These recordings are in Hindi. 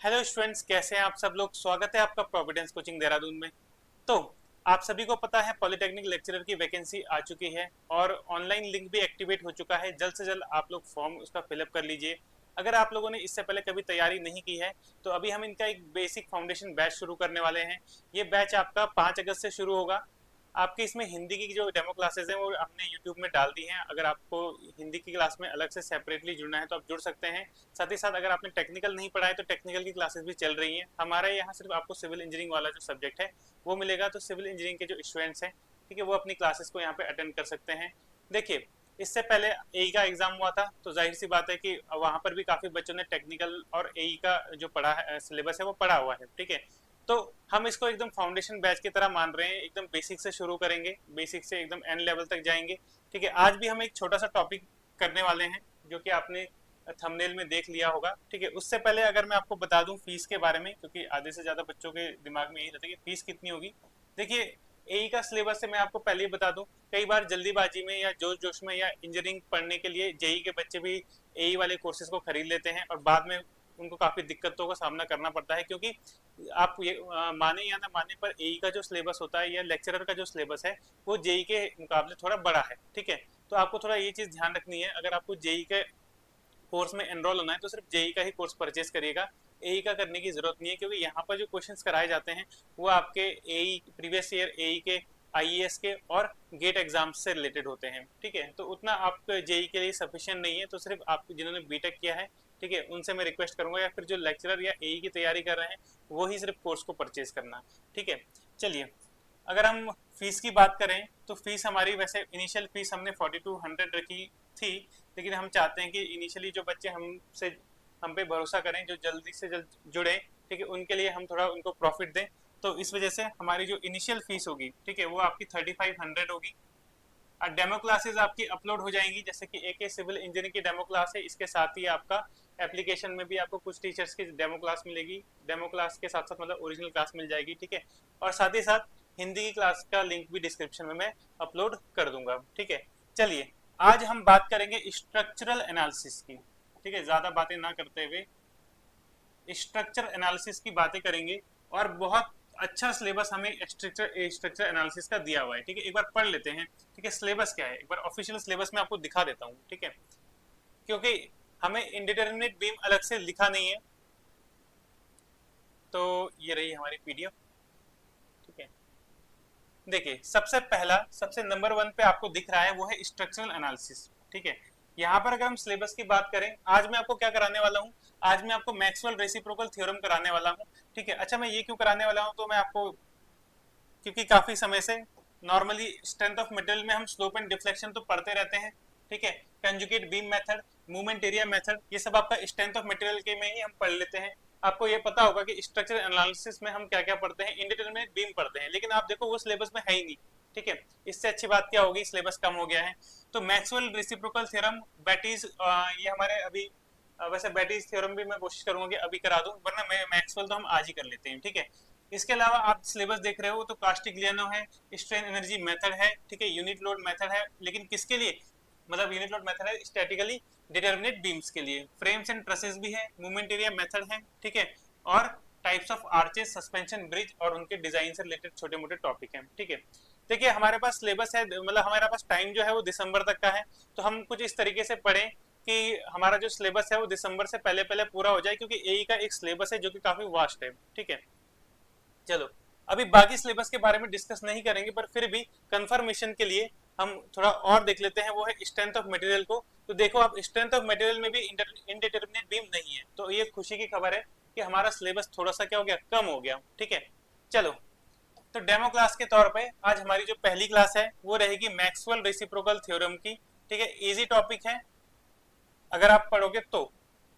हेलो स्टूडेंट्स, कैसे हैं आप सब लोग। स्वागत है आपका प्रोविडेंस कोचिंग देहरादून में। तो आप सभी को पता है पॉलिटेक्निक लेक्चरर की वैकेंसी आ चुकी है और ऑनलाइन लिंक भी एक्टिवेट हो चुका है। जल्द से जल्द आप लोग फॉर्म उसका फिलअप कर लीजिए। अगर आप लोगों ने इससे पहले कभी तैयारी नहीं की है तो अभी हम इनका एक बेसिक फाउंडेशन बैच शुरू करने वाले हैं। ये बैच आपका 5 अगस्त से शुरू होगा। आपके इसमें हिंदी की जो डेमो क्लासेस हैं वो हमने यूट्यूब में डाल दी हैं। अगर आपको हिंदी की क्लास में अलग से सेपरेटली जुड़ना है तो आप जुड़ सकते हैं। साथ ही साथ अगर आपने टेक्निकल नहीं पढ़ा है तो टेक्निकल की क्लासेस भी चल रही हैं। हमारे यहाँ सिर्फ आपको सिविल इंजीनियरिंग वाला जो सब्जेक्ट है वो मिलेगा। तो सिविल इंजीनियरिंग के जो स्टूडेंट्स हैं, ठीक है, वो अपनी क्लासेस को यहाँ पे अटेंड कर सकते हैं। देखिए, इससे पहले एई का एग्जाम हुआ था तो जाहिर सी बात है कि वहां पर भी काफी बच्चों ने टेक्निकल और एई का जो पढ़ा है सिलेबस है वो पढ़ा हुआ है, ठीक है। तो हम इसको एकदम फाउंडेशन बैच की तरह मान रहे हैं। एकदम बेसिक से शुरू करेंगे, बेसिक से एकदम एंड लेवल तक जाएंगे, ठीक है। आज भी हम एक छोटा सा टॉपिक करने वाले हैं जो कि आपने थंबनेल में देख लिया होगा, ठीक है। उससे पहले अगर मैं आपको बता दूं फीस के बारे में, क्योंकि आधे से ज्यादा बच्चों के दिमाग में यही रहता है कि फीस कितनी होगी। देखिए, एई का सिलेबस से मैं आपको पहले ही बता दूं, कई बार जल्दीबाजी में या जोश जोश में या इंजीनियरिंग पढ़ने के लिए जेई के बच्चे भी एई वाले कोर्सेज को खरीद लेते हैं और बाद में उनको काफी दिक्कतों का सामना करना पड़ता है। क्योंकि आप ये माने या ना माने पर एई का जो सिलेबस होता है या लेक्चरर का जो सिलेबस है वो जेई के मुकाबले थोड़ा बड़ा है, ठीक है। तो आपको थोड़ा ये चीज ध्यान रखनी है। अगर आपको जेई के कोर्स में एनरोल होना है तो सिर्फ जेई का ही कोर्स परचेज करिएगा। एई का करने की जरूरत नहीं है, क्योंकि यहाँ पर जो क्वेश्चंस कराए जाते हैं वो आपके एई प्रीवियस ईयर एई के, आईएएस के और गेट एग्जाम से रिलेटेड होते हैं, ठीक है। तो उतना आप जेई के लिए सफिशिएंट नहीं है। तो सिर्फ आप जिन्होंने बीटेक किया है, ठीक है, उनसे मैं रिक्वेस्ट करूंगा, या फिर जो लेक्चरर या एई की तैयारी कर रहे हैं वो ही सिर्फ कोर्स को परचेज करना, ठीक है। चलिए, अगर हम फीस की बात करें तो फीस हमारी वैसे इनिशियल फीस हमने 4200 रखी थी। लेकिन हम चाहते हैं कि इनिशियली जो बच्चे हमसे हम पे भरोसा करें, जो जल्दी से जल्द जुड़े, ठीक है, उनके लिए हम थोड़ा उनको प्रॉफिट दें। तो इस वजह से हमारी जो इनिशियल फीस होगी, ठीक है, वो आपकी 3500 होगी। और डेमो क्लासेस आपकी अपलोड हो जाएंगी, जैसे कि एक सिविल इंजीनियरिंग की डेमो क्लास है, इसके साथ ही आपका एप्लीकेशन में भी आपको कुछ टीचर्स की डेमो क्लास मिलेगी। डेमो क्लास के साथ साथ मतलब ओरिजिनल क्लास मिल जाएगी, ठीक है। और साथ ही साथ हिंदी की क्लास का लिंक भी डिस्क्रिप्शन में मैं अपलोड कर दूंगा, ठीक है। चलिए, आज हम बात करेंगे स्ट्रक्चरल एनालिसिस की, ठीक है। ज्यादा बातें ना करते हुए स्ट्रक्चर एनालिसिस की बातें करेंगे। और बहुत अच्छा सिलेबस हमें स्ट्रक्चर एनालिसिस का दिया हुआ है, ठीक है। एक बार पढ़ लेते हैं, ठीक है, सिलेबस क्या है। एक बार ऑफिशियल सिलेबस में आपको दिखा देता हूँ, ठीक है, क्योंकि हमें इंडिटरमिनेट बीम अलग से लिखा नहीं है। तो ये रही हमारी पीडीएफ, ठीक है। देखिए, सबसे पहला, सबसे नंबर 1 पे आपको दिख रहा है वो है स्ट्रक्चरल एनालिसिस, ठीक है। यहाँ पर अगर हम सिलेबस की बात करें, आज मैं आपको क्या कराने वाला हूँ, आज मैं आपको मैक्सवेल रेसिप्रोकल थ्योरम कराने वाला हूँ, ठीक है। अच्छा, मैं ये क्यों कराने वाला हूँ, तो मैं आपको, क्योंकि काफी समय से नॉर्मली स्ट्रेंथ ऑफ मटेरियल में हम स्लोप एंड डिफ्लेक्शन तो पढ़ते रहते हैं, ठीक है। Conjugate beam method, movement area method, ये सब आपका स्ट्रेंथ ऑफ मटेरियल के में ही हम पढ़ लेते हैं। आपको ये पता होगा कि स्ट्रक्चर एनालिसिस में हम क्या क्या पढ़ते हैं, इंडिटरमिनेट बीम पढ़ते हैं, लेकिन आप देखो वो सिलेबस में है ही नहीं, ठीक है। इससे अच्छी बात क्या होगी, सिलेबस कम हो गया है। तो मैक्सवेल रेसिप्रोकल थ्योरम, बैटीज, ये हमारे अभी वैसे बैटीज थ्योरम भी मैं कोशिश करूंगा कि अभी करा दूं, वरना मैं मैक्सवेल तो हम आज ही कर लेते हैं, ठीक है। इसके अलावा आप सिलेबस देख रहे हो तो कास्टिग्लियानो है, स्ट्रेन एनर्जी मेथड है, ठीक है, यूनिट लोड मेथड है, लेकिन किसके लिए, मतलब यूनिट लोड मेथड है स्टैटिकली डिटरमिनेट बीम्स के लिए। फ्रेम्स एंड ट्रसेस भी है, मूवमेंट एरिया मेथड है, ठीक है। और types of arches, suspension bridge और उनके डिजाइन से रिलेटेड छोटे मोटे टॉपिक हैं, ठीक है। देखिए, हमारे पास सिलेबस है, मतलब हमारे पास टाइम जो है वो दिसंबर तक का है। तो हम कुछ इस तरीके से पढ़ें कि हमारा जो सिलेबस है वो दिसंबर से पहले पहले पूरा हो जाए, क्योंकि एई का एक सिलेबस है जो कि काफी वास्ट है, ठीक है। चलो, अभी बाकी सिलेबस के बारे में डिस्कस नहीं करेंगे, पर फिर भी कंफर्मेशन के लिए हम थोड़ा और देख लेते हैं, वो है स्ट्रेंथ ऑफ मटेरियल को। तो देखो, आप स्ट्रेंथ ऑफ मटेरियल में भी इंडिटरमिनेट बीम नहीं है, तो ये खुशी की खबर है कि हमारा सिलेबस थोड़ा सा क्या हो गया, कम हो गया, ठीक है। चलो, तो डेमो क्लास के तौर पे आज हमारी जो पहली क्लास है वो रहेगी मैक्सवेल रेसिप्रोकल थ्योरम की, ठीक है। इजी टॉपिक है अगर आप पढ़ोगे तो।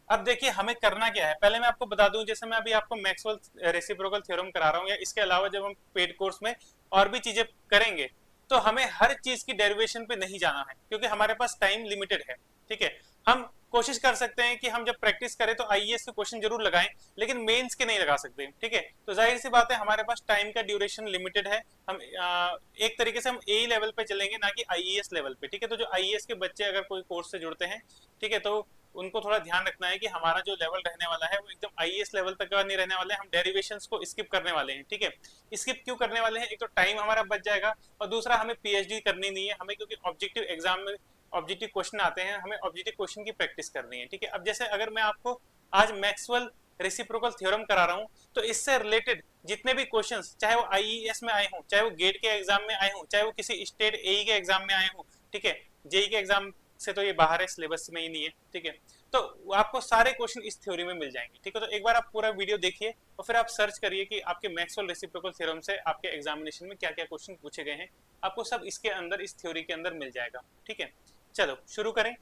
अब देखिए, हमें करना क्या है, पहले मैं आपको बता दूं, जैसे मैं अभी आपको मैक्सवेल रेसिप्रोकल थ्योरम करा रहा हूं, या इसके अलावा जब हम पेड कोर्स में और भी चीजें करेंगे तो हमें हर चीज की डेरिवेशन पे नहीं जाना है, क्योंकि हमारे पास टाइम लिमिटेड है, ठीक है। हम कोशिश कर सकते हैं कि हम जब प्रैक्टिस करें तो आईएएस के क्वेश्चन जरूर लगाएं, लेकिन मेंस के नहीं लगा सकते, ठीक है। तो जाहिर सी बात है हमारे पास टाइम का ड्यूरेशन लिमिटेड है, हम एक तरीके से हम ए लेवल पे चलेंगे ना कि आईएएस लेवल पे, ठीक है। तो जो आईएएस के बच्चे अगर कोई कोर्स से जुड़ते हैं, ठीक है, तो उनको थोड़ा ध्यान रखना है कि हमारा जो लेवल रहने वाला है वो एकदम आईएएस लेवल तक का नहीं रहने वाला है, हम डेरिवेशंस को स्किप करने वाले हैं, ठीक है। स्किप क्यों करने वाले हैं, एक तो टाइम हमारा बच जाएगा और दूसरा हमें पीएचडी करनी नहीं है, हमें क्योंकि ऑब्जेक्टिव एग्जाम में ऑब्जेक्टिव क्वेश्चन आते हैं, हमें ऑब्जेक्टिव क्वेश्चन की प्रैक्टिस करनी है, ठीक है। अब जैसे अगर मैं आपको आज मैक्सवेल रेसिप्रोकल थ्योरम करा रहा हूँ, तो इससे रिलेटेड जितने भी क्वेश्चंस, चाहे वो आईईएस में आए हों, चाहे वो गेट के एग्जाम में आए हों, चाहे वो किसी स्टेट एई के एग्जाम में आए हों, ठीक है, जेई के एग्जाम से तो ये बाहर है, सिलेबस में ही नहीं है, ठीक है। तो आपको सारे क्वेश्चन इस थ्योरी में मिल जाएंगे, ठीक है। तो एक बार आप पूरा वीडियो देखिए और फिर आप सर्च करिए कि आपके मैक्सवेल रेसिप्रोकल थ्योरम से आपके एग्जामिनेशन में क्या क्या क्वेश्चन पूछे गए हैं, आपको सब इसके अंदर, इस थ्योरी के अंदर मिल जाएगा, ठीक है। चलो शुरू करें,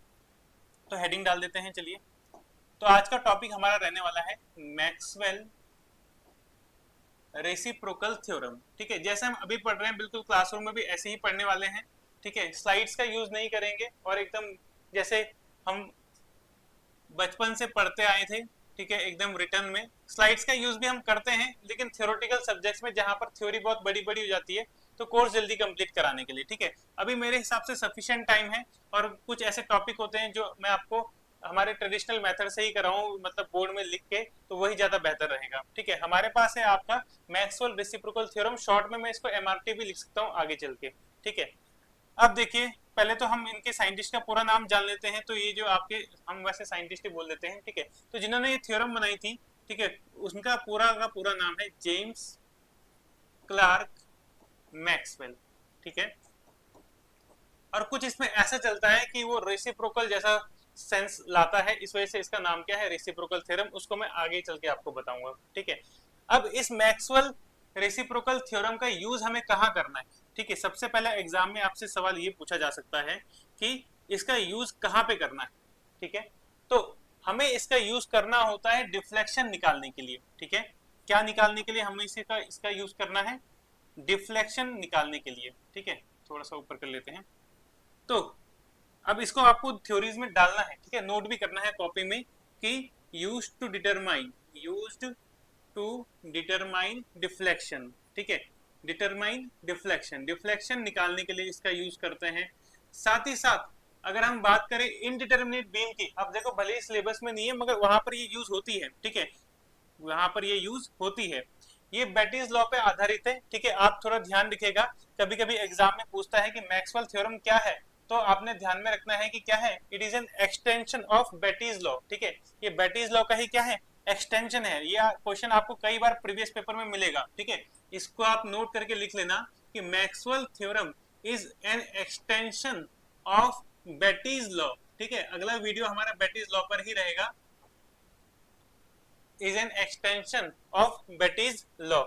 तो हेडिंग डाल देते हैं, चलिए। तो आज का टॉपिक हमारा रहने वाला है मैक्सवेल रेसिप्रोकल थ्योरम, ठीक है। जैसे हम अभी पढ़ रहे हैं बिल्कुल क्लासरूम में भी ऐसे ही पढ़ने वाले हैं, ठीक है। स्लाइड्स का यूज नहीं करेंगे और एकदम जैसे हम बचपन से पढ़ते आए थे, ठीक है, एकदम रिटर्न में। स्लाइड्स का यूज भी हम करते हैं, लेकिन थ्योरेटिकल सब्जेक्ट्स में जहां पर थ्योरी बहुत बड़ी बड़ी हो जाती है, तो कोर्स जल्दी कंप्लीट कराने के लिए, ठीक है। अभी मेरे हिसाब से सफिशिएंट टाइम है और कुछ ऐसे टॉपिक होते हैं जो मैं आपको हमारे ट्रेडिशनल मेथड से ही कराऊं, मतलब बोर्ड में लिख के, तो वही ज्यादा बेहतर रहेगा, ठीक है। हमारे पास है आपका मैक्सवेल रेसिप्रोकल थ्योरम, शॉर्ट में मैं इसको एमआरटी भी लिख सकता हूँ आगे चल के, ठीक है। अब देखिए, पहले तो हम इनके साइंटिस्ट का पूरा नाम जान लेते हैं। तो ये जो आपके, हम वैसे साइंटिस्ट ही बोल देते हैं, ठीक है। तो जिन्होंने ये थ्योरम बनाई थी, ठीक है, उनका पूरा का पूरा नाम है जेम्स क्लार्क मैक्सवेल, ठीक है। और कुछ इसमें ऐसा चलता है कि वो रेसिप्रोकल जैसा सेंस लाता है, इस वजह से इसका नाम क्या है, रेसिप्रोकल थ्योरम, उसको मैं आगे चल के आपको बताऊंगा, ठीक है। अब इस मैक्सवेल रेसिप्रोकल थ्योरम का यूज हमें कहाँ करना है, ठीक है। सबसे पहले एग्जाम में आपसे सवाल ये पूछा जा सकता है कि इसका यूज कहाँ पे करना है, ठीक है। तो हमें इसका यूज करना होता है डिफ्लेक्शन निकालने के लिए, ठीक है। क्या निकालने के लिए हमें इसका यूज करना है, डिफ्लेक्शन निकालने के लिए, ठीक है। थोड़ा सा ऊपर कर लेते हैं। तो अब इसको आपको थ्योरीज में डालना है, ठीक है, नोट भी करना है कॉपी में कि यूज्ड टू डिटरमाइन डिफ्लेक्शन, ठीक है, डिटरमाइन डिफ्लेक्शन, डिफ्लेक्शन निकालने के लिए इसका यूज करते हैं। साथ ही साथ अगर हम बात करें इनडिटरमिनेट बीम की, अब देखो भले ही सिलेबस में नहीं है मगर वहां पर ये यूज होती है, ठीक है, वहां पर ये यूज होती है। ये बेटीज लॉ पे आधारित है, ठीक है। आप थोड़ा ध्यान रखिएगा, कभी कभी एग्जाम में पूछता है कि मैक्सवेल थ्योरम क्या है, तो आपने ध्यान में रखना है कि क्या है, it is an extension of Betti's law, ठीक है। ये बेटीज लॉ का ही क्या है, एक्सटेंशन है। ये क्वेश्चन आपको कई बार प्रीवियस पेपर में मिलेगा, ठीक है। इसको आप नोट करके लिख लेना कि Maxwell theorem is an extension of Betti's law, ठीक है। अगला वीडियो हमारा बेटीज लॉ पर ही रहेगा, is an extension of Betti's law,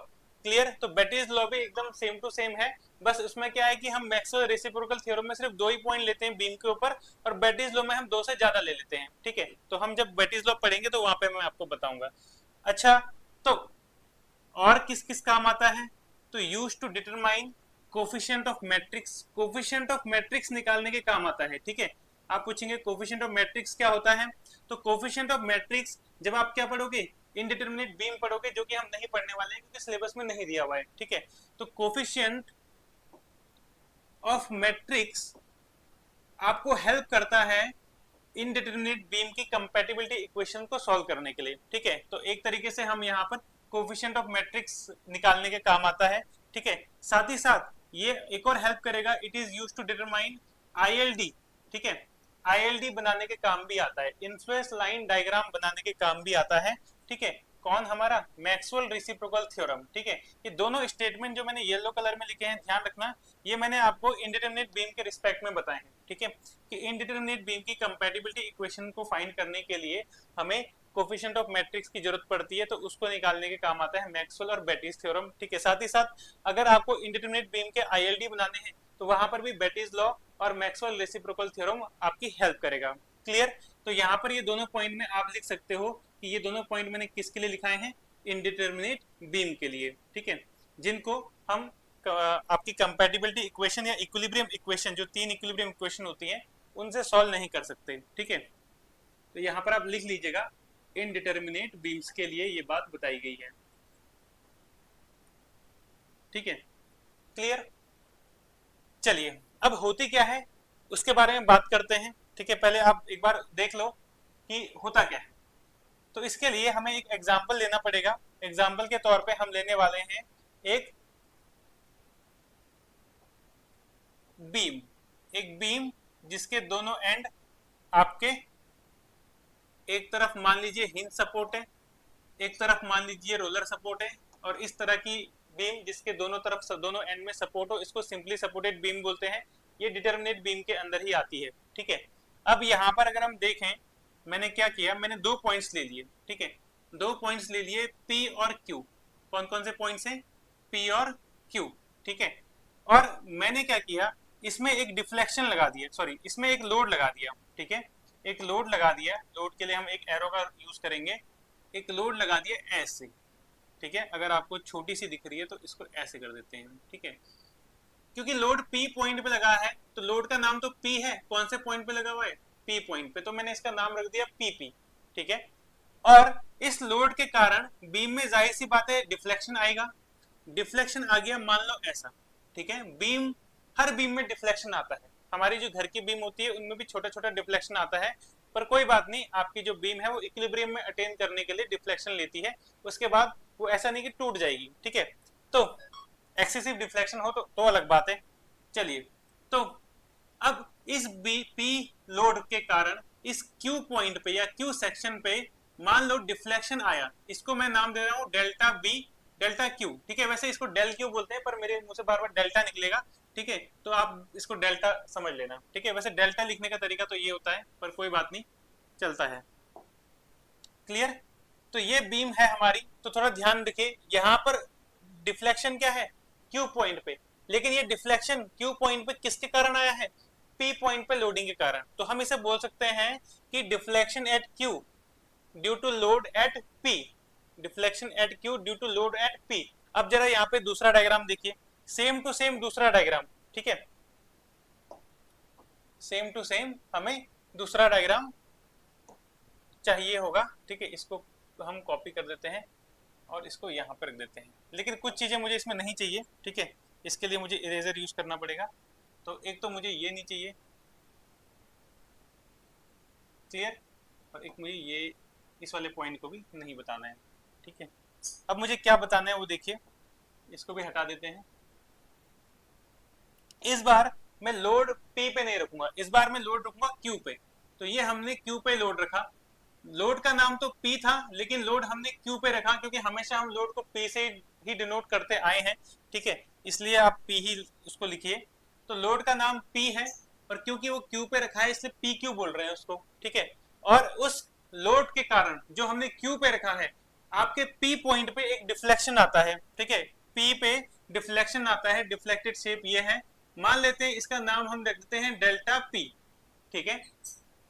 clear. तो बेटीज लॉ भी एकदम सेम टू सेम है, बस उसमें क्या है कि हम मैक्सवेल रेसिप्रोकल थ्योरम में सिर्फ 2 ही पॉइंट लेते हैं बीम के ऊपर, और बेटीज लॉ में हम 2 से ज्यादा ले लेते हैं, ठीक है। तो हम जब बेटीज लॉ पढ़ेंगे तो वहां पे मैं आपको बताऊंगा। अच्छा, तो और किस किस काम आता है, तो use to determine coefficient of matrix, coefficient of matrix निकालने के काम आता है, ठीक है। आप पूछेंगे कोफिशिएंट ऑफ मैट्रिक्स क्या होता है, तो कोफिशिएंट ऑफ मैट्रिक्स जब आप क्या पढ़ोगे, इनडिटरमिनेट बीम पढ़ोगे, जो कि हम नहीं पढ़ने वाले हैं क्योंकि सिलेबस में नहीं दिया हुआ है, ठीक है। तो कोफिशिएंट ऑफ मैट्रिक्स आपको हेल्प करता है इनडिटरमिनेट बीम की कंपैटिबिलिटी इक्वेशन को सॉल्व करने के लिए, ठीक है। तो एक तरीके से हम यहाँ पर कोफिशिएंट ऑफ मैट्रिक्स निकालने के काम आता है, ठीक है। साथ ही साथ ये एक और हेल्प करेगा, it is use to determine ILD, ठीक है। आईएलडी बनाने के काम भी आता है, इन्फ्लुएंस लाइन डायग्राम बनाने के काम भी आता है, ठीक है। कौन, हमारा मैक्सवेल रेसिप्रोकल थ्योरम, ठीक है। ये दोनों स्टेटमेंट जो मैंने येलो कलर में लिखे हैं, ध्यान रखना, ये मैंने आपको इंडिटरमिनेट बीम के रिस्पेक्ट में बताए हैं, ठीक है, कि इंडिटरमिनेट बीम की कंपैटिबिलिटी इक्वेशन को फाइंड करने के लिए हमें कोफिशिएंट ऑफ मैट्रिक्स की जरूरत पड़ती है, तो उसको निकालने के काम आता है मैक्सवेल और बेटीज थ्योरम, ठीक है। साथ ही साथ अगर आपको इंडिटरमिनेट बीम के आईएलडी बनाने हैं, तो वहां पर भी बेटीज लॉ और मैक्सवेल रेसिप्रोकल थ्योरम आपकी हेल्प करेगा, क्लियर। तो यहाँ पर ये दोनों पॉइंट में आप लिख सकते हो कि ये दोनों पॉइंट मैंने किसके लिए लिखाए हैं, इनडिटरमिनेट बीम के लिए, ठीक है, जिनको हम आपकी कंपैटिबिलिटी इक्वेशन या इक्विलिब्रियम इक्वेशन, जो 3 इक्विलिब्रियम इक्वेशन होती हैं, उनसे सॉल्व नहीं कर सकते, ठीक है। तो यहाँ पर आप लिख लीजिएगा, इनडिटर्मिनेट बीम्स के लिए ये बात बताई गई है। ठीक है, क्लियर। चलिए अब होती क्या है उसके बारे में बात करते हैं। ठीक है, पहले आप एक बार देख लो कि होता क्या है। तो इसके लिए हमें एक एग्जाम्पल लेना पड़ेगा। एग्जाम्पल के तौर पे हम लेने वाले हैं एक बीम, एक बीम जिसके दोनों एंड आपके, एक तरफ मान लीजिए हिंज सपोर्ट है, एक तरफ मान लीजिए रोलर सपोर्ट है, और इस तरह की बीम जिसके दोनों तरफ दोनों एंड में सपोर्ट हो, इसको सिंपली सपोर्टेड बीम बोलते हैं। ये डिटर्मिनेट बीम के अंदर ही आती है। ठीक है, अब यहाँ पर अगर हम देखें, मैंने क्या किया, मैंने 2 पॉइंट्स ले लिए। ठीक है, 2 पॉइंट्स ले लिए P और Q। कौन कौन से पॉइंट्स हैं? P और Q। ठीक है, और मैंने क्या किया, इसमें एक डिफ्लेक्शन लगा दिया, सॉरी इसमें एक लोड लगा दिया। ठीक है, एक लोड लगा दिया। लोड के लिए हम एक एरो का यूज करेंगे। एक लोड लगा दिया ऐसे। ठीक है, अगर आपको छोटी सी दिख रही है तो इसको ऐसे कर देते हैं। ठीक है, क्योंकि लोड P पॉइंट पे लगा है तो लोड का नाम तो P है। कौन से पॉइंट पे लगा हुआ है? P पॉइंट पे, तो मैंने इसका नाम रख दिया PP। ठीक है, और इस लोड के कारण बीम में जाहिर सी बात है डिफ्लेक्शन आएगा। डिफ्लेक्शन आ गया, मान लो ऐसा। ठीक है, बीम, हर बीम में डिफ्लेक्शन आता है। हमारी जो घर की बीम होती है उनमें भी छोटा छोटा डिफ्लेक्शन आता है, पर कोई बात नहीं, आपकी जो बीम है वो इक्विलिब्रियम में अटेन करने के लिए डिफ्लेक्शन लेती है। उसके बाद वो ऐसा नहीं कि टूट जाएगी। ठीक है, तो एक्सेसिव डिफ्लेक्शन हो तो अलग बात है। चलिए, तो अब इस पी लोड के कारण इस क्यू पॉइंट पे या क्यू सेक्शन पे मान लो डिफ्लेक्शन आया। इसको मैं नाम दे रहा हूं डेल्टा बी, डेल्टा क्यू। ठीक है, वैसे इसको डेल क्यू बोलते हैं पर मेरे मुंह से बार बार डेल्टा निकलेगा। ठीक है, तो आप इसको डेल्टा समझ लेना। ठीक है, वैसे डेल्टा लिखने का तरीका तो ये होता है, पर कोई बात नहीं, चलता है। क्लियर। तो ये बीम है हमारी, तो थोड़ा ध्यान रखिए, यहाँ पर डिफ्लेक्शन क्या है? क्यू पॉइंट पे। लेकिन ये डिफ्लेक्शन क्यू पॉइंट पे किसके कारण आया है? पी पॉइंट पे लोडिंग के कारण। तो हम इसे बोल सकते हैं कि deflection at Q due to load at P. Deflection at Q due to load at P. अब जरा यहाँ पे दूसरा डायग्राम देखिए, सेम टू सेम दूसरा डायग्राम। ठीक है, सेम टू सेम हमें दूसरा डायग्राम चाहिए होगा। ठीक है, इसको हम कॉपी कर देते हैं और इसको यहाँ पर रख देते हैं। लेकिन कुछ चीज़ें मुझे इसमें नहीं चाहिए। ठीक है, इसके लिए मुझे इरेजर यूज करना पड़ेगा। तो एक तो मुझे ये नहीं चाहिए, क्लियर, और एक मुझे ये इस वाले पॉइंट को भी नहीं बताना है। ठीक है, अब मुझे क्या बताना है वो देखिए, इसको भी हटा देते हैं। इस बार मैं लोड P पे नहीं रखूंगा, इस बार मैं लोड रखूंगा Q पे। तो ये हमने Q पे लोड रखा। लोड का नाम तो P था, लेकिन लोड हमने Q पे रखा क्योंकि हमेशा हम लोड को P से ही डिनोट करते आए हैं। ठीक है, इसलिए आप P ही उसको लिखिए। तो लोड का नाम P है, और क्योंकि वो Q पे रखा है इसलिए PQ बोल रहे हैं उसको। ठीक है, और उस लोड के कारण जो हमने Q पे रखा है, आपके P पॉइंट पे एक डिफ्लेक्शन आता है। ठीक है, P पे डिफ्लेक्शन आता है, डिफ्लेक्टेड शेप ये है। मान लेते हैं इसका नाम हम रख देते हैं डेल्टा P। ठीक है,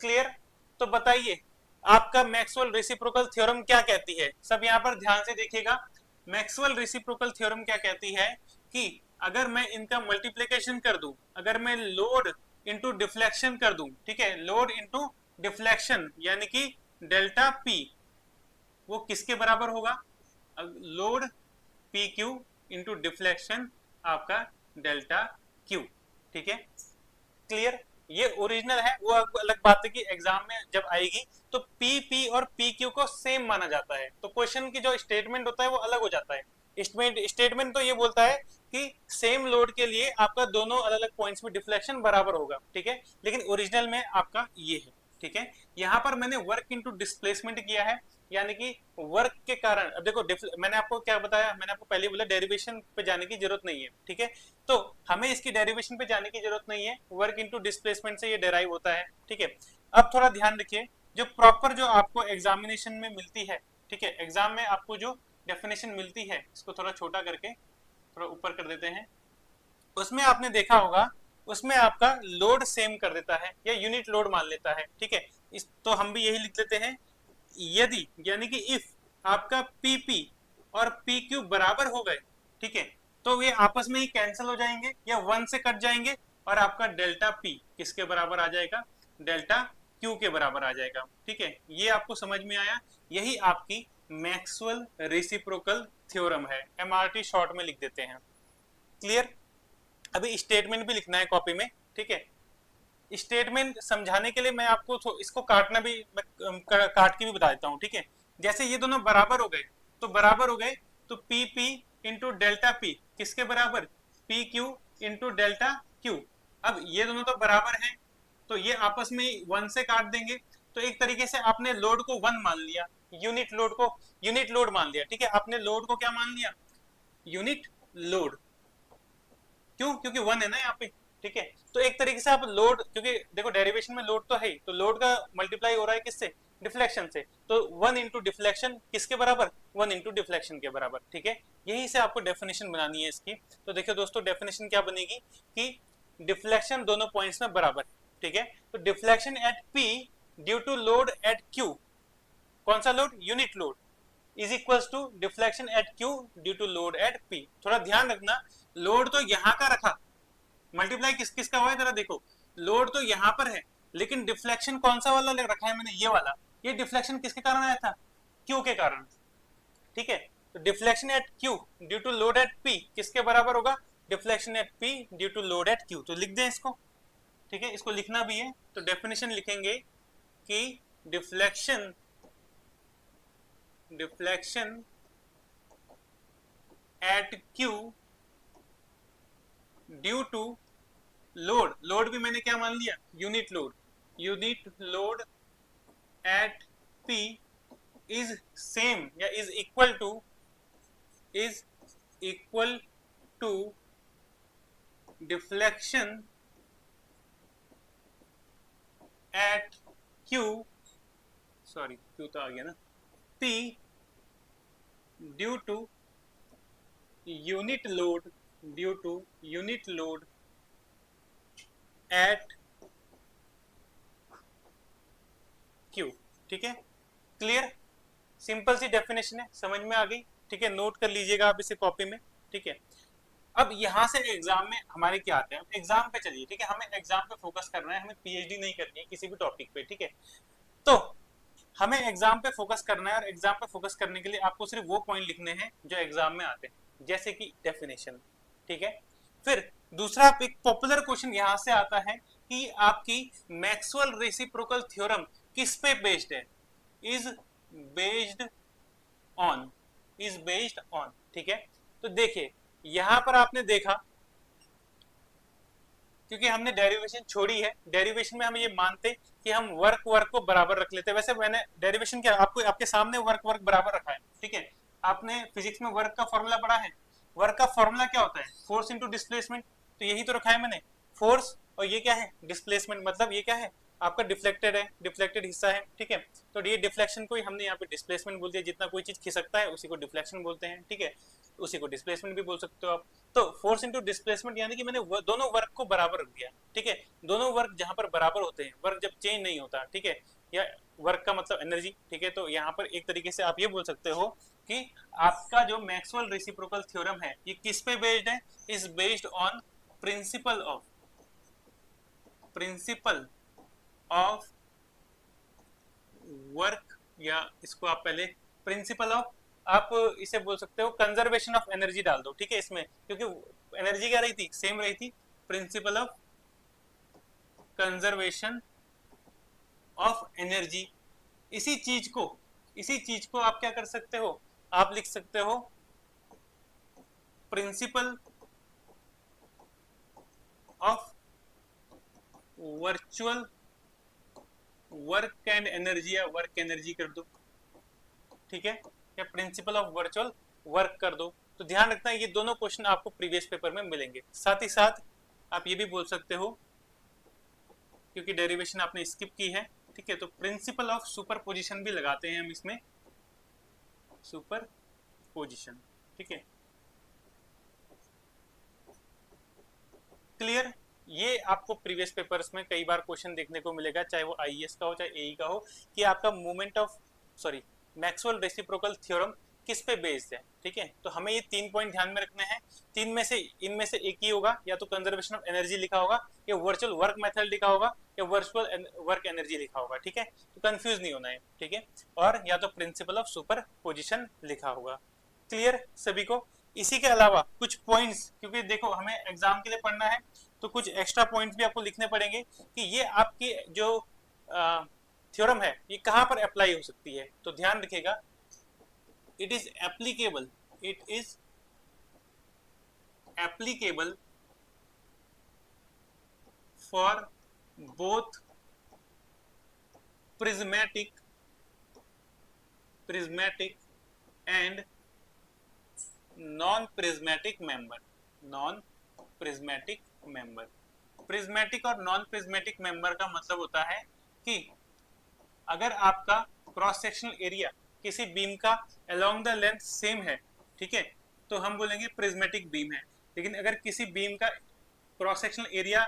क्लियर। तो बताइए आपका मैक्सवेल रेसिप्रोकल थ्योरम क्या कहती है? सब यहाँ पर ध्यान से देखिएगा। मैक्सवेल रेसिप्रोकल थ्योरम क्या कहती है कि अगर मैं इनका मल्टीप्लिकेशन कर दूं, अगर मैं लोड इनटू डिफ्लेक्शन कर दूं, ठीक है, लोड इनटू डिफ्लेक्शन, यानी कि डेल्टा P, वो किसके बराबर होगा? लोड PQ इनटू डिफ्लेक्शन आपका डेल्टा Q। ठीक है, क्लियर। ये ओरिजिनल है, वो अलग बात है कि एग्जाम में जब आएगी तो PP और PQ को सेम माना जाता है, तो क्वेश्चन की जो स्टेटमेंट होता है वो अलग हो जाता है। स्टेटमेंट तो ये बोलता है कि सेम लोड के लिए आपका दोनों अलग अलग पॉइंट्स में डिफ्लेक्शन बराबर होगा। ठीक है, लेकिन ओरिजिनल में आपका ये है। ठीक है, यहाँ पर मैंने वर्क इनटू डिस्प्लेसमेंट किया है, यानी कि वर्क के कारण। अब देखो, मैंने आपको क्या बताया, मैंने आपको पहले बोला डेरिवेशन पे जाने की जरूरत नहीं है। ठीक है, तो हमें इसकी डेरिवेशन पे जाने की जरूरत नहीं है, वर्क इनटू डिस्प्लेसमेंट से ये डेराइव होता है। ठीक है, अब थोड़ा ध्यान रखिए, जो प्रॉपर जो आपको एग्जामिनेशन में मिलती है, ठीक है, एग्जाम में आपको जो डेफिनेशन मिलती है, इसको थोड़ा छोटा करके थोड़ा ऊपर कर देते हैं, उसमें आपने देखा होगा, उसमें आपका लोड सेम कर देता है या यूनिट लोड मान लेता है। ठीक है, इस तो हम भी यही लिख लेते हैं, यदि, यानी कि इफ आपका PP और PQ बराबर हो गए, ठीक है, तो ये आपस में ही कैंसिल हो जाएंगे या 1 से कट जाएंगे, और आपका डेल्टा P किसके बराबर आ जाएगा? डेल्टा क्यू के बराबर आ जाएगा। ठीक है, ये आपको समझ में आया, यही आपकी मैक्सवेल रेसिप्रोकल थ्योरम है, एमआरटी शॉर्ट में लिख देते हैं। क्लियर? अभी स्टेटमेंट भी लिखना है कॉपी में। ठीक है, स्टेटमेंट समझाने के लिए मैं आपको इसको काटना भी काट के भी बता देता हूँ। ठीक है, जैसे ये दोनों बराबर हो गए तो बराबर हो गए, तो P P into delta P किसके बराबर, P Q into delta Q. अब ये दोनों तो बराबर हैं, तो ये आपस में वन से काट देंगे। तो एक तरीके से आपने लोड को वन मान लिया, यूनिट लोड को यूनिट लोड मान लिया। ठीक है, आपने लोड को क्या मान लिया, यूनिट लोड। क्यों? क्योंकि वन है ना यहाँ पे। ठीक है, तो एक तरीके से आप लोड, क्योंकि देखो डेरिवेशन में लोड तो है ही, तो लोड का मल्टीप्लाई हो रहा है किससे, डिफ्लेक्शन से। तो वन इंटू डिफ्लेक्शन किसके बराबर, वन इंटू डिफ्लेक्शन के बराबर। ठीक है, यही से आपको डेफिनेशन बनानी है इसकी। तो देखिए दोस्तों, डेफिनेशन क्या बनेगी कि डिफ्लेक्शन दोनों पॉइंट्स में बराबर। ठीक है, तो deflection at P due to load at Q, कौन सा load, unit load, is equals to deflection at Q due to load at P. थोड़ा ध्यान रखना, लोड तो यहाँ का रखा, मल्टीप्लाई किस किस का हुआ है जरा देखो, लोड तो यहाँ पर है, लेकिन डिफ्लेक्शन कौन सा वाला रखा है मैंने, ये वाला। ये डिफ्लेक्शन किसके कारण आया था, क्यू के कारण। ठीक है, तो deflection at Q due to load at P किसके बराबर होगा, deflection at P due to load at Q. तो लिख दें इसको। ठीक है, इसको लिखना भी है, तो डेफिनेशन लिखेंगे कि deflection deflection at Q due to load, load भी मैंने क्या मान लिया, unit load, unit load at P is same या is equal to deflection at Q, sorry Q तो आ गया ना, P due to unit load at Q. ठीक है, क्लियर? सिंपल सी डेफिनेशन है, समझ में आ गई। ठीक है, नोट कर लीजिएगा आप इसे कॉपी में। ठीक है, अब यहां से एग्जाम में हमारे क्या आते हैं, एग्जाम पे चलिए। ठीक है, हमें एग्जाम पे फोकस करना है, हमें पीएचडी नहीं करनी है किसी भी टॉपिक पे। ठीक है, तो हमें एग्जाम पे फोकस करना है, और एग्जाम पे फोकस करने के लिए आपको सिर्फ वो पॉइंट लिखने हैं जो एग्जाम में आते हैं, जैसे कि डेफिनेशन। ठीक है, फिर दूसरा एक पॉपुलर क्वेश्चन यहां से आता है कि आपकी मैक्सवेल रेसिप्रोकल थ्योरम किस पे बेस्ड है, इज बेस्ड ऑन। ठीक है, तो देखिए यहां पर आपने देखा, क्योंकि हमने डेरिवेशन छोड़ी है, डेरिवेशन में हम ये मानते कि हम वर्क को बराबर रख लेते हैं। वैसे मैंने डेरिवेशन क्या आपको आपके सामने वर्क बराबर रखा है। ठीक है, आपने फिजिक्स में वर्क का फॉर्मूला पढ़ा है, वर्क का फॉर्मूला क्या होता है, फोर्स इंटू डिस्प्लेसमेंट। तो यही तो रखा है मैंने, फोर्स, और ये क्या है, डिस्प्लेसमेंट, मतलब ये क्या है, आपका डिफ्लेक्टेड है, डिफ्लेक्टेड हिस्सा है। ठीक है, तो ये डिफ्लेक्शन को ही हमने यहाँ पे डिस्प्लेसमेंट बोल दिया, जितना कोई चीज खिसकता है उसी को डिफ्लेक्शन बोलते हैं। ठीक है, उसी को डिस्प्लेसमेंट भी बोल सकते हो आप। तो फोर्स इंटू डिस्प्लेसमेंट यानी कि मैंने दोनों वर्क को बराबर रख दिया। ठीक है, दोनों वर्क जहां पर बराबर होते हैं, वर्क जब चेंज नहीं होता, ठीक है, या वर्क का मतलब एनर्जी। ठीक है, तो यहाँ पर एक तरीके से आप ये बोल सकते हो कि आपका जो मैक्सवेल रेसिप्रोकल थ्योरम है ये किस पे बेस्ड है, is based on principle of work, या इसको आप पहले प्रिंसिपल ऑफ, आप इसे बोल सकते हो कंजर्वेशन ऑफ एनर्जी डाल दो। ठीक है, इसमें क्योंकि एनर्जी क्या रही थी, सेम रही थी, principle of conservation of energy. इसी चीज को आप क्या कर सकते हो, आप लिख सकते हो principle of virtual work and energy, या वर्क एनर्जी कर दो। ठीक है, या प्रिंसिपल ऑफ वर्चुअल वर्क कर दो। तो ध्यान रखना ये दोनों क्वेश्चन आपको प्रीवियस पेपर में मिलेंगे। साथ ही साथ आप ये भी बोल सकते हो, क्योंकि डेरिवेशन आपने स्किप की है। ठीक है, तो प्रिंसिपल ऑफ सुपरपोजिशन भी लगाते हैं हम इसमें, सुपरपोजिशन। ठीक है, क्लियर? ये आपको प्रीवियस पेपर्स में कई बार क्वेश्चन देखने को मिलेगा, चाहे वो आईएएस का हो चाहे एई का हो, कि आपका moment of Maxwell reciprocal theorem किस पे बेस्ड है, ठीक है। तो हमें ये 3 पॉइंट ध्यान में रखने हैं। तीन में से इनमें से एक ही होगा, या तो कंजर्वेशन ऑफ एनर्जी लिखा होगा, या वर्चुअल वर्क मेथड लिखा होगा, या वर्चुअल वर्क एनर्जी लिखा होगा, ठीक है। तो कंफ्यूज नहीं होना है, ठीक है। और या तो प्रिंसिपल ऑफ सुपर पोजिशन लिखा होगा। क्लियर सभी को। इसी के अलावा कुछ पॉइंट्स, क्योंकि देखो हमें एग्जाम के लिए पढ़ना है, तो कुछ एक्स्ट्रा पॉइंट्स भी आपको लिखने पड़ेंगे कि ये आपकी जो थ्योरम है ये कहां पर अप्लाई हो सकती है। तो ध्यान रखिएगा, it is applicable for both prismatic and non prismatic member। Prismatic और नॉन प्रिज्मेटिक मेंबर का मतलब होता है कि अगर आपका क्रॉस सेक्शनल एरिया किसी बीम का अलोंग द लेंथ सेम है, ठीक है, तो हम बोलेंगे प्रिज्मेटिक बीम है। लेकिन अगर किसी बीम का क्रॉस सेक्शनल एरिया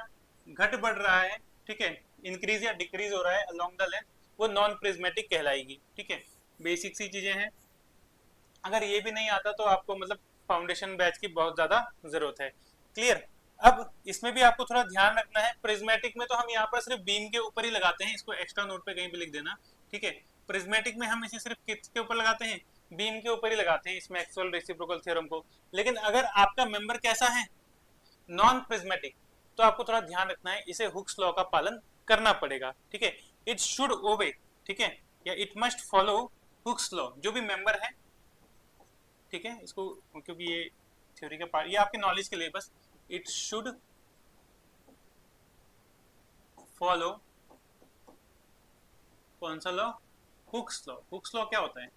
घट बढ़ रहा है, ठीक है, इंक्रीज या डिक्रीज हो रहा है अलोंग द लेंथ, वो नॉन प्रिज्मेटिक कहलाएगी, ठीक है। बेसिक सी चीजें हैं। अगर ये भी नहीं आता तो आपको मतलब फाउंडेशन बैच की बहुत ज्यादा जरूरत है। क्लियर। अब इसमें भी आपको थोड़ा ध्यान रखना है, प्रिज्मेटिक में तो हम यहाँ पर सिर्फ बीम के ऊपर ही लगाते हैं, इसको एक्स्ट्रा नोट पे कहीं पे लिख देना, ठीक है। प्रिज्मेटिक में हम इसे सिर्फ किसके ऊपर लगाते हैं, बीम के ऊपर ही लगाते हैं इस मैक्सवेल रेसिप्रोकल थ्योरम को। लेकिन अगर आपका मेंबर कैसा है, नॉन प्रिज्मेटिक, तो आपको थोड़ा ध्यान रखना है, इसे हुक्स लॉ का पालन करना पड़ेगा, ठीक है। इट शुड ओबे, ठीक है, या it must follow Hooke's law, जो भी मेंबर है, ठीक है। इसको क्योंकि ये थ्योरी का पार्ट, ये आपके नॉलेज के लिए बस, इट शुड फॉलो कौन सा law, Hooke's law. Hooke's law क्या होता है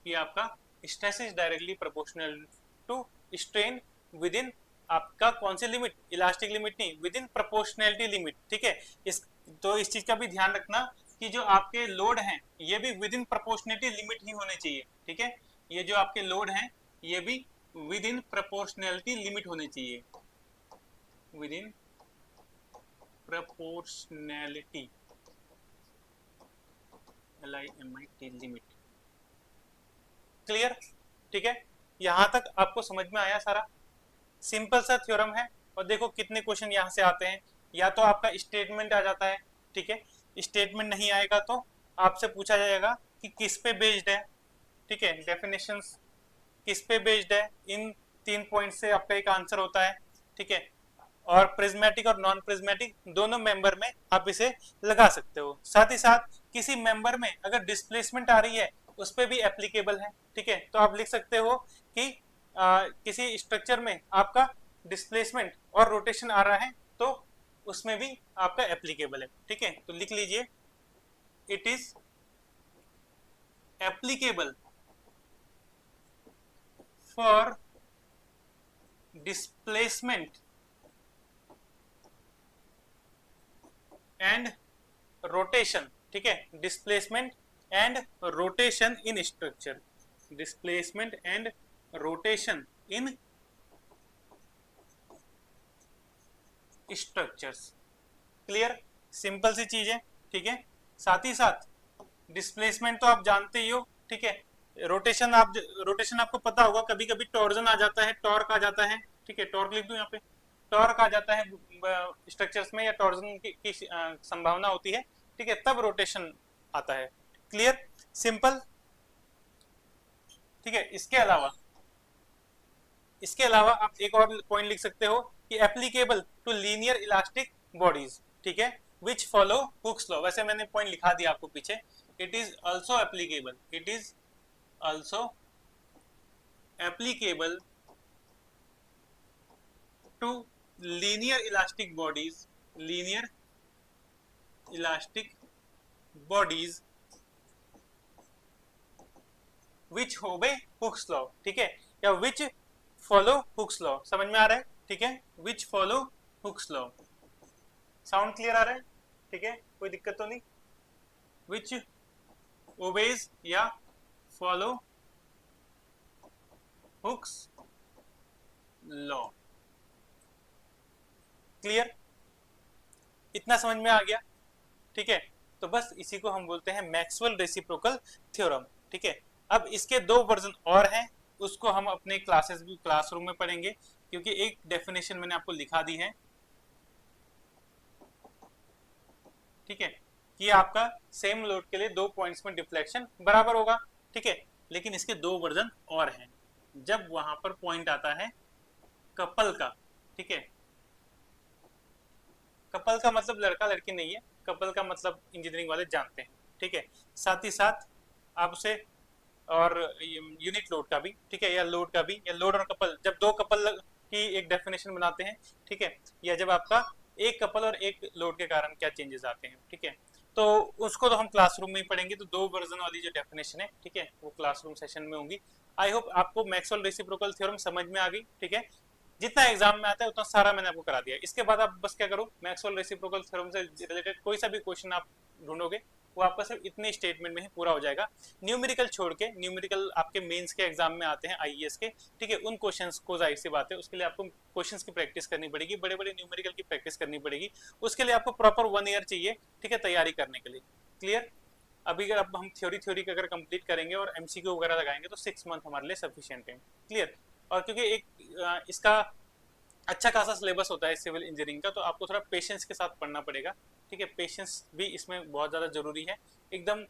कि आपका stress is directly proportional to strain within आपका कौन सी लिमिट, इलास्टिक लिमिट नहीं, विद इन प्रोपोर्शनैलिटी लिमिट, ठीक है। इस चीज का भी ध्यान रखना कि जो आपके लोड हैं ये भी विद इन प्रोपोर्शनैलिटी लिमिट ही होने चाहिए, ठीक है। ये जो आपके लोड हैं ये भी विद इन प्रोपोर्शनैलिटी लिमिट होने चाहिए, with in proportionality LIMIT limit. Clear, ठीक है। यहां तक आपको समझ में आया सारा। सिंपल सा थ्योरम है, और देखो कितने क्वेश्चन यहाँ से आते हैं। या तो आपका स्टेटमेंट आ जाता है, ठीक है, स्टेटमेंट नहीं आएगा तो आपसे पूछा जाएगा कि किस पे बेस्ड है, ठीक है, डेफिनेशंस किस पे बेस्ड है, इन 3 पॉइंट से आपका एक आंसर होता है, ठीक है। और प्रिज्मेटिक और नॉन प्रिज्मेटिक दोनों मेंबर में आप इसे लगा सकते हो। साथ ही साथ किसी मेंबर में अगर डिस्प्लेसमेंट आ रही है उस पर भी एप्लीकेबल है, ठीक है। तो आप लिख सकते हो कि किसी स्ट्रक्चर में आपका डिस्प्लेसमेंट और रोटेशन आ रहा है तो उसमें भी आपका एप्लीकेबल है, ठीक है। तो लिख लीजिए, it is applicable for displacement and rotation, ठीक है, displacement and rotation in structure, displacement and rotation in structures. Clear, simple सी चीज है, ठीक है। साथ ही साथ डिस्प्लेसमेंट तो आप जानते ही हो, ठीक है। रोटेशन आपको पता होगा, कभी कभी टॉर्जन आ जाता है, टॉर्क आ जाता है, ठीक है, टॉर्क लिख दूं यहाँ पे, टॉर्क आ जाता है स्ट्रक्चर्स में, या टॉर्जन की संभावना होती है, ठीक है, तब रोटेशन आता है। क्लियर, सिंपल, ठीक है। इसके अलावा आप एक और पॉइंट लिख सकते हो कि applicable to linear elastic bodies, ठीक है, विच फॉलो हुक्स लॉ। वैसे मैंने पॉइंट लिखा दिया आपको पीछे, it is also applicable, it is also applicable to linear elastic bodies, linear elastic bodies which obey Hooke's law, ठीक है, या विच फॉलो हुक्स लॉ। समझ में आ रहा है, ठीक है, which follow Hooke's law. Sound clear आ रहा है, ठीक है, कोई दिक्कत तो नहीं। विच ओबेज या फॉलो हुक्स लॉ। क्लियर, इतना समझ में आ गया, ठीक है। तो बस इसी को हम बोलते हैं मैक्सवेल रेसिप्रोकल थ्योरम, ठीक है। अब इसके 2 वर्जन और हैं, उसको हम अपने क्लासरूम में पढ़ेंगे, क्योंकि एक डेफिनेशन मैंने आपको लिखा दी है, ठीक है, कि आपका सेम लोड के लिए 2 पॉइंट्स में डिफ्लेक्शन बराबर होगा, ठीक है। लेकिन इसके 2 वर्जन और हैं। जब वहां पर पॉइंट आता है कपल का, ठीक है, कपल का मतलब लड़का लड़की नहीं है, कपल का मतलब इंजीनियरिंग वाले जानते हैं, ठीक है। साथ ही साथ आपसे और यूनिट लोड का भी, ठीक है, या लोड का भी, या लोड और कपल, जब 2 कपल की एक डेफिनेशन बनाते हैं, ठीक है, या जब आपका एक कपल और एक लोड के कारण क्या चेंजेस आते हैं, ठीक है, तो उसको तो हम क्लासरूम में ही पढ़ेंगे। तो 2 वर्जन वाली जो डेफिनेशन है, ठीक है, वो क्लासरूम सेशन में होंगी। आई होप आपको मैक्सवेल रेसिप्रोकल थ्योरम समझ में आ गई, ठीक है। जितना एग्जाम में आता है उतना सारा मैंने आपको करा दिया। इसके बाद आप बस क्या करो, मैक्सवेल रेसिप्रोकल थ्योरम से रिलेटेड कोई सा भी क्वेश्चन आप ढूंढोगे, वो आपका सिर्फ इतने स्टेटमेंट में ही पूरा हो जाएगा। न्यूमेरिकल छोड़ के, न्यूमेरिकल आपके मेंस के एग्जाम में आते हैं आईएएस के, ठीक है, उन क्वेश्चंस को जाहिर सी बात है उसके लिए आपको क्वेश्चंस की प्रैक्टिस करनी पड़ेगी, बड़े बड़े न्यूमेरिकल की प्रैक्टिस करनी पड़ेगी। उसके लिए आपको प्रॉपर 1 ईयर चाहिए, ठीक है, तैयारी करने के लिए। क्लियर? अभी अगर अब हम थ्योरी थ्योरी अगर कंप्लीट करेंगे और एमसीक्यू वगैरह लगाएंगे तो 6 मंथ हमारे लिए सफिशिएंट है। क्लियर? और क्योंकि एक इसका अच्छा खासा सिलेबस होता है सिविल इंजीनियरिंग का, तो आपको थोड़ा पेशेंस के साथ पढ़ना पड़ेगा, ठीक है। पेशेंस भी इसमें बहुत ज़्यादा जरूरी है। एकदम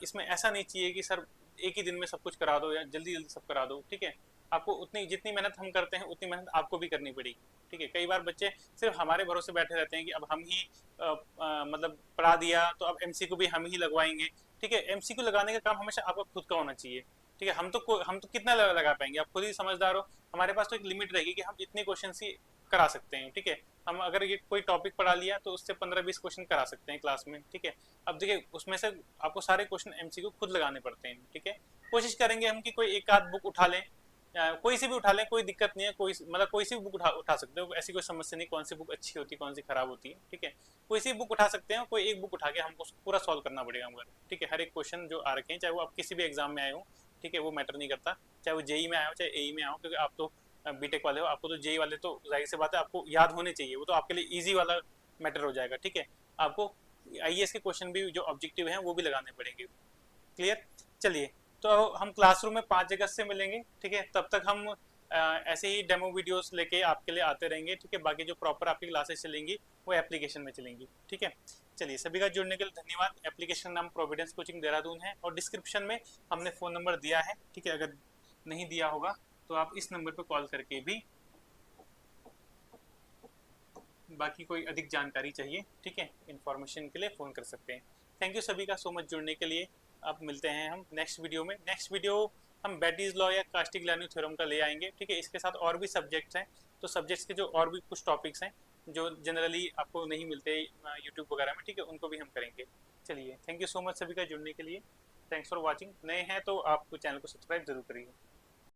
इसमें ऐसा नहीं चाहिए कि सर एक ही दिन में सब कुछ करा दो या जल्दी जल्दी सब करा दो, ठीक है। आपको उतनी जितनी मेहनत हम करते हैं उतनी मेहनत आपको भी करनी पड़ेगी, ठीक है। कई बार बच्चे सिर्फ हमारे भरोसे बैठे रहते हैं कि अब हम ही मतलब पढ़ा दिया तो अब एमसीक्यू भी हम ही लगवाएंगे, ठीक है। एमसीक्यू लगाने का काम हमेशा आपका खुद का होना चाहिए, ठीक है। हम तो कितना लगा पाएंगे, आप खुद ही समझदार हो। हमारे पास तो एक लिमिट रहेगी कि हम इतने क्वेश्चन ही करा सकते हैं, ठीक है। हम अगर ये कोई टॉपिक पढ़ा लिया तो उससे 15-20 क्वेश्चन करा सकते हैं क्लास में, ठीक है। अब देखिए उसमें से आपको सारे क्वेश्चन एमसीक्यू खुद लगाने पड़ते हैं, ठीक है। कोशिश करेंगे हम कि कोई एक आध बुक उठा लें, कोई सी भी उठा लें, कोई दिक्कत नहीं है, मतलब कोई सी बुक उठा सकते हो, ऐसी कोई समस्या नहीं कौन सी बुक अच्छी होती है कौन सी खराब होती है, ठीक है। कोई सी बुक उठा सकते हैं, कोई एक बुक उठा के हमको पूरा सॉल्व करना पड़ेगा हमको, ठीक है। हर एक क्वेश्चन जो आ रखे हैं, चाहे वो आप किसी भी एग्जाम में आए हो, ठीक है, वो मैटर नहीं करता, चाहे वो जेई में आए हो चाहे एई में आए हो, क्योंकि आप तो बीटेक वाले हो, आपको तो जेई वाले तो जाहिर सी बात है आपको याद होने चाहिए, वो तो आपके लिए ईजी वाला मैटर हो जाएगा, ठीक है। आपको आईएएस के क्वेश्चन भी जो ऑब्जेक्टिव हैं वो भी लगाने पड़ेंगे। क्लियर? चलिए, तो हम क्लासरूम में 5 अगस्त से मिलेंगे, ठीक है। तब तक हम ऐसे ही डेमो वीडियोस लेके आपके लिए आते रहेंगे, ठीक है। बाकी जो प्रॉपर आपकी क्लासेस चलेंगी वो एप्लीकेशन में चलेंगी, ठीक है। चलिए, सभी का जुड़ने के लिए धन्यवाद। एप्लीकेशन नाम प्रोविडेंस कोचिंग देहरादून है और डिस्क्रिप्शन में हमने फ़ोन नंबर दिया है, ठीक है। अगर नहीं दिया होगा तो आप इस नंबर पर कॉल करके भी बाकी कोई अधिक जानकारी चाहिए, ठीक है, इन्फॉर्मेशन के लिए फ़ोन कर सकते हैं। थैंक यू सभी का सो मच जुड़ने के लिए। अब मिलते हैं हम नेक्स्ट वीडियो में। नेक्स्ट वीडियो हम बेटीज लॉ या कास्टिक लैन्यू थ्योरम का ले आएंगे, ठीक है। इसके साथ और भी सब्जेक्ट्स हैं, तो सब्जेक्ट्स के जो और भी कुछ टॉपिक्स हैं जो जनरली आपको नहीं मिलते यूट्यूब वगैरह में, ठीक है, उनको भी हम करेंगे। चलिए, थैंक यू सो मच सभी का जुड़ने के लिए। Thanks for watching. नए हैं तो आप चैनल को सब्सक्राइब जरूर करिए।